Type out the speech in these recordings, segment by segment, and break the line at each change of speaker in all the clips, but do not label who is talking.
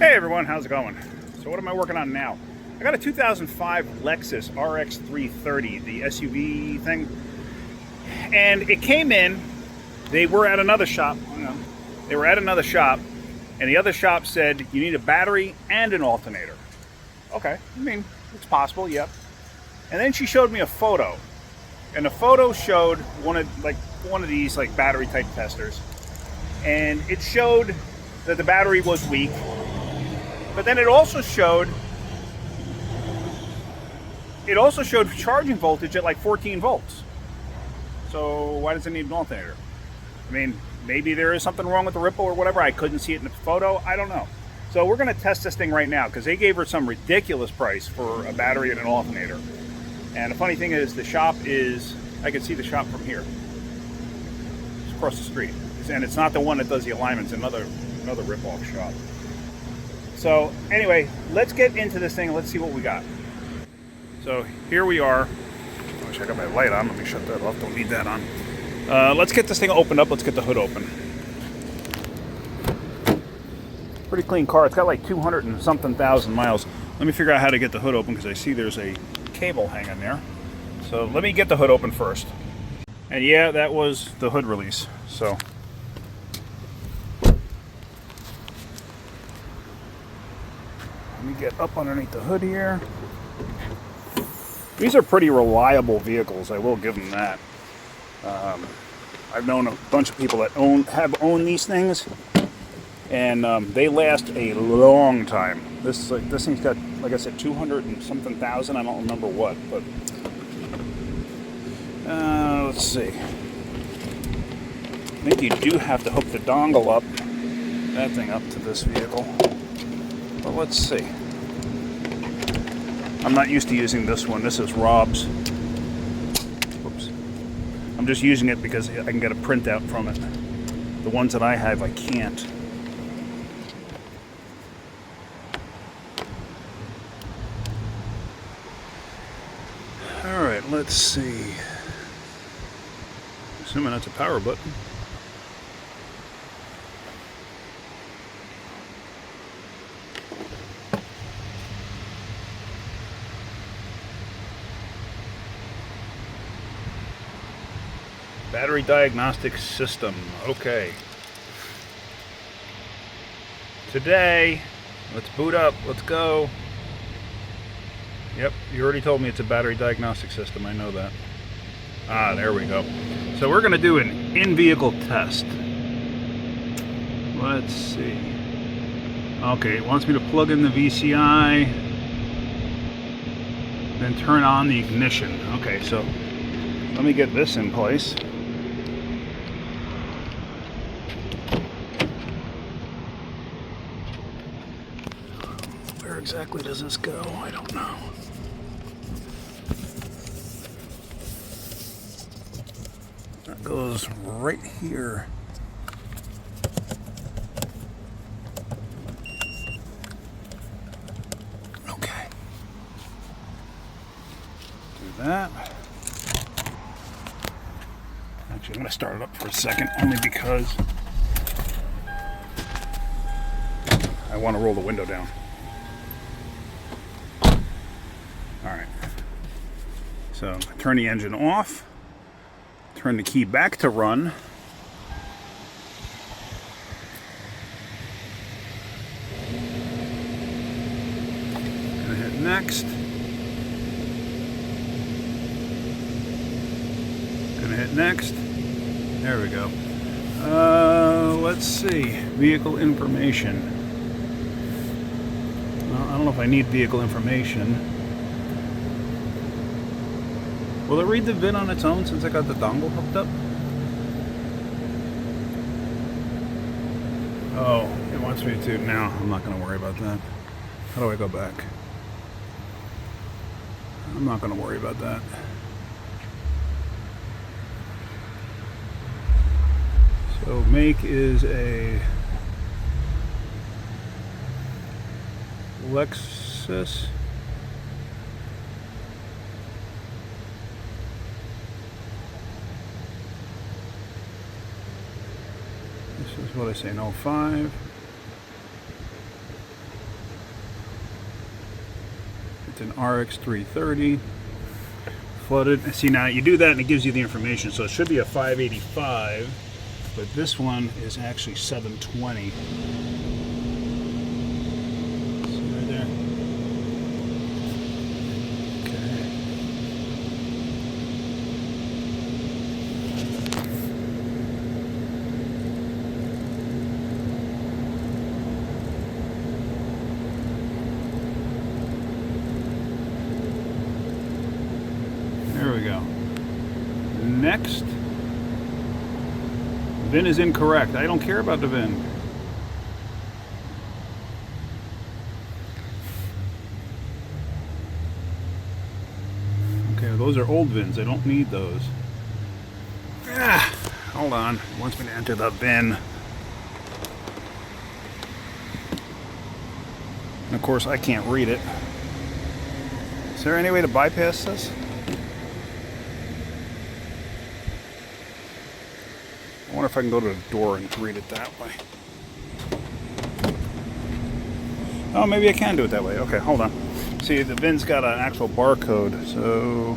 Hey everyone, how's it going? So what am I working on now? I got a 2005 Lexus RX 330, the SUV thing, and it came in. They were at another shop. They were at another shop, and the other shop said you need a battery and an alternator. Okay, I mean it's possible, yep. And then she showed me a photo, and the photo showed one of these like battery type testers, and it showed that the battery was weak. But then it also showed charging voltage at like 14 volts. So why does it need an alternator? I mean, maybe there is something wrong with the ripple or whatever. I couldn't see it in the photo. I don't know. So we're going to test this thing right now because they gave her some ridiculous price for a battery and an alternator. And the funny thing is, the shop is, I can see the shop from here. It's across the street. And it's not the one that does the alignments, another rip-off shop. So anyway, let's get into this thing and let's see what we got. So here we are. I wish I got my light on. Let me shut that off. Don't need that on. Let's get this thing opened up. Let's get the hood open. Pretty clean car. It's got like 200 and something thousand miles. Let me figure out how to get the hood open because I see there's a cable hanging there. So let me get the hood open first. And yeah, that was the hood release. So let me get up underneath the hood here. These are pretty reliable vehicles, I will give them that. I've known a bunch of people that have owned these things, and they last a long time. This thing's got, like I said, 200 and something thousand. I don't remember what, but let's see. I think you do have to hook the dongle up, that thing up to this vehicle. Well, let's see. I'm not used to using this one. This is Rob's. Whoops. I'm just using it because I can get a printout from it. The ones that I have, I can't. All right, let's see. Assuming that's a power button. Battery diagnostic system. Okay. Today, let's boot up. Let's go. Yep, you already told me it's a battery diagnostic system. I know that. Ah, there we go. So we're going to do an in-vehicle test. Let's see. Okay, it wants me to plug in the VCI, then turn on the ignition. Okay, so let me get this in place. Where exactly does this go? I don't know. That goes right here. Okay. Do that. Actually, I'm going to start it up for a second, only because I want to roll the window down. Alright, so turn the engine off, turn the key back to run, gonna hit next, gonna hit next, there we go. Let's see, vehicle information. Well, I don't know if I need vehicle information. Will it read the VIN on its own since I got the dongle hooked up? Oh, it wants me to. Now, I'm not going to worry about that. How do I go back? I'm not going to worry about that. So, make is a Lexus. This is what I say, an 05. an RX 330. Flooded. See, now you do that and it gives you the information. So it should be a 585, but this one is actually 720. See right there? Okay. There we go. Next. VIN is incorrect. I don't care about the VIN. Okay, those are old VINs. I don't need those. Hold on. It wants me to enter the VIN. And of course, I can't read it. Is there any way to bypass this? I wonder if I can go to the door and read it that way. Oh, maybe I can do it that way. Okay, hold on. See, the VIN's got an actual barcode, so...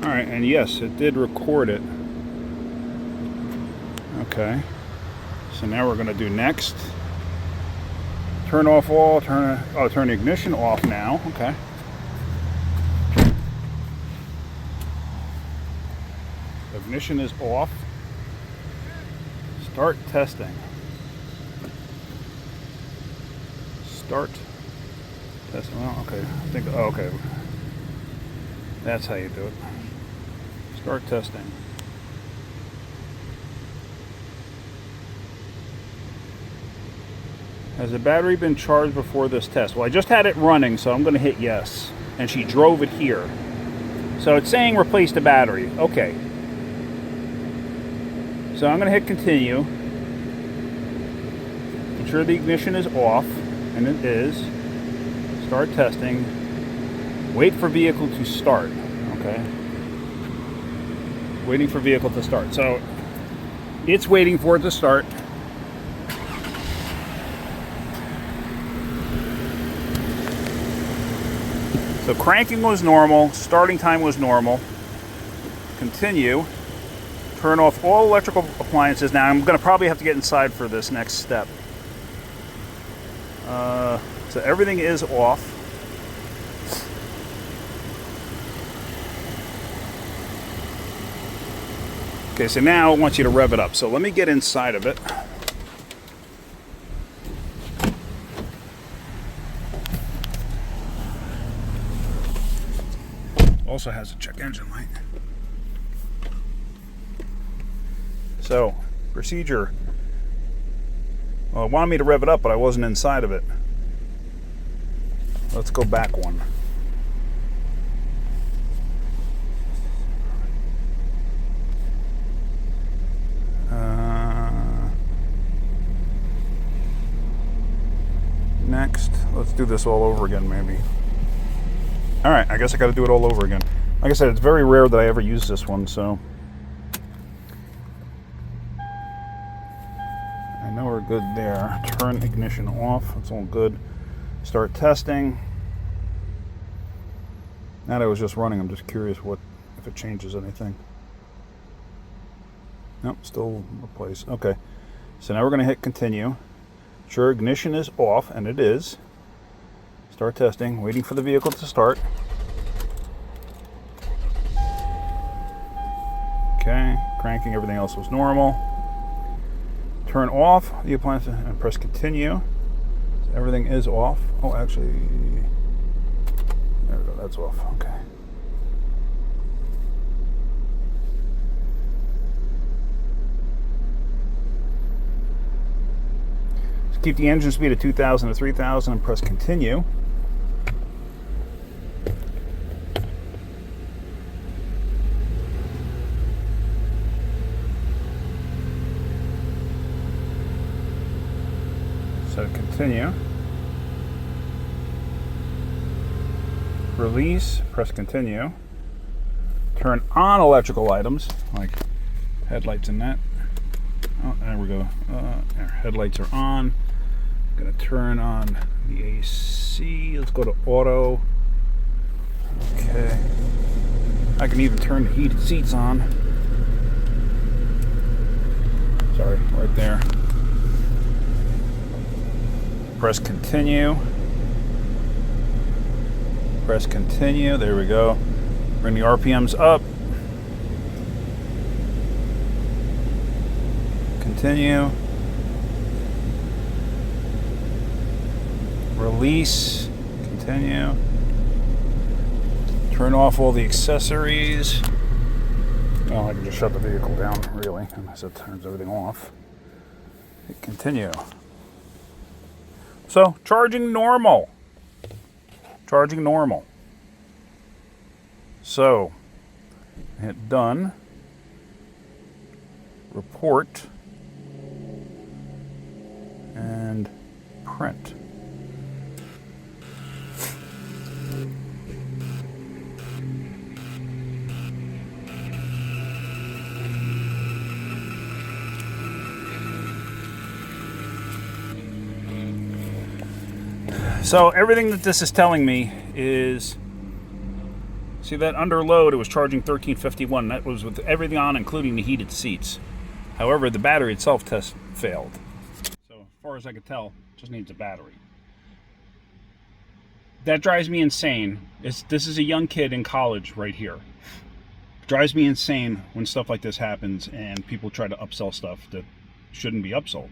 Alright, and yes, it did record it. Okay. So now we're going to do next. Turn off all, turn the ignition off now. Okay. Ignition is off. Start testing. Start testing. Well, okay. I think, oh, okay. That's how you do it. Start testing. Has the battery been charged before this test? Well, I just had it running, so I'm going to hit yes. And she drove it here. So it's saying replace the battery. Okay. So I'm going to hit continue. Ensure the ignition is off, and it is. Start testing. Wait for vehicle to start. Okay. Waiting for vehicle to start. So it's waiting for it to start. So cranking was normal, starting time was normal. Continue. Turn off all electrical appliances. Now I'm going to probably have to get inside for this next step. So everything is off. Okay, so now it wants you to rev it up. So let me get inside of it. Also has a check engine light. So, procedure. Well, it wanted me to rev it up, but I wasn't inside of it. Let's go back one. Next, let's do this all over again, maybe. Alright, I guess I got to do it all over again. Like I said, it's very rare that I ever use this one, so... I know we're good there. Turn ignition off. It's all good. Start testing. Now that I was just running, I'm just curious if it changes anything. Nope, still replace. Okay. So now we're going to hit continue. Sure, ignition is off, and it is. Start testing. Waiting for the vehicle to start. Okay. Cranking. Everything else was normal. Turn off the appliance and press continue. So everything is off. Oh, actually, there we go. That's off. Okay. Keep the engine speed at 2,000 to 3,000 and press continue. So continue. Release, press continue. Turn on electrical items, like headlights and that. Oh, there we go. Our headlights are on. I'm gonna turn on the AC. Let's go to auto. Okay. I can even turn the heated seats on. Sorry, right there. Press continue. Press continue. There we go. Bring the RPMs up. Continue. Release. Continue. Turn off all the accessories. Well, I can just shut the vehicle down, really, unless it turns everything off. Hit continue. So, charging normal. Charging normal. So, hit done. Report. And print. So everything that this is telling me is, see that under load it was charging 1351. That was with everything on, including the heated seats. However, the battery itself test failed. So as far as I could tell, it just needs a battery. That drives me insane. This is a young kid in college right here. It drives me insane when stuff like this happens and people try to upsell stuff that shouldn't be upsold.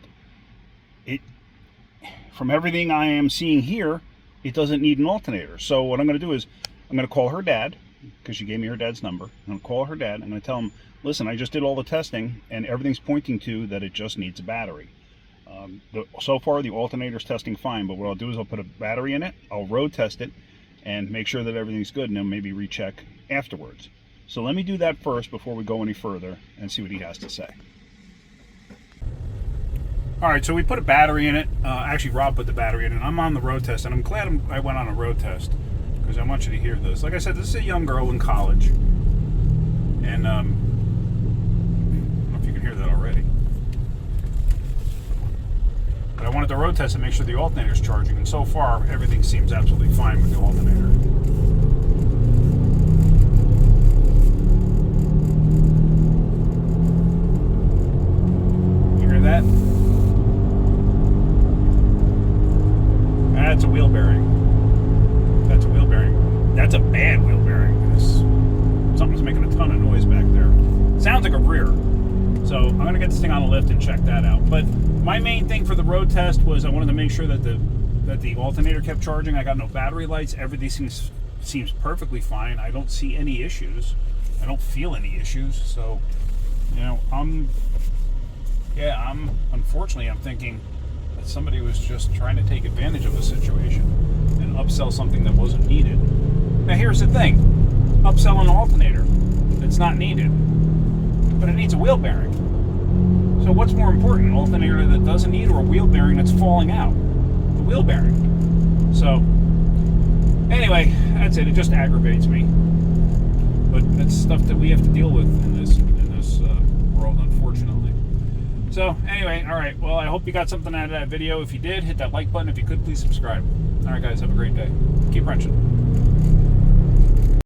From everything I am seeing here, it doesn't need an alternator. So what I'm going to do is I'm going to call her dad, because she gave me her dad's number. I'm going to call her dad. I'm going to tell him, listen, I just did all the testing, and everything's pointing to that it just needs a battery. So far, the alternator's testing fine, but what I'll do is I'll put a battery in it, I'll road test it, and make sure that everything's good, and then maybe recheck afterwards. So let me do that first before we go any further and see what he has to say. All right, so we put a battery in it. Actually, Rob put the battery in it. I'm on the road test, and I'm glad I went on a road test because I want you to hear this. Like I said, this is a young girl in college, and I don't know if you can hear that already. But I wanted to road test and make sure the alternator's charging, and so far, everything seems absolutely fine with the alternator. You hear that? That's a wheel bearing. That's a wheel bearing. That's a bad wheel bearing. Something's making a ton of noise back there. Sounds like a rear. So I'm going to get this thing on a lift and check that out. But my main thing for the road test was I wanted to make sure that the alternator kept charging. I got no battery lights. Everything seems perfectly fine. I don't see any issues. I don't feel any issues. So, you know, unfortunately, I'm thinking that somebody was just trying to take advantage of the situation and upsell something that wasn't needed. Now here's the thing, upsell an alternator that's not needed, but it needs a wheel bearing. So what's more important, an alternator that doesn't need or a wheel bearing that's falling out? The wheel bearing. So anyway, that's it. It just aggravates me, but that's stuff that we have to deal with in this world, unfortunately. So anyway, all right, well, I hope you got something out of that video. If you did, hit that like button. If you could, please subscribe. All right, guys, have a great day. Keep wrenching.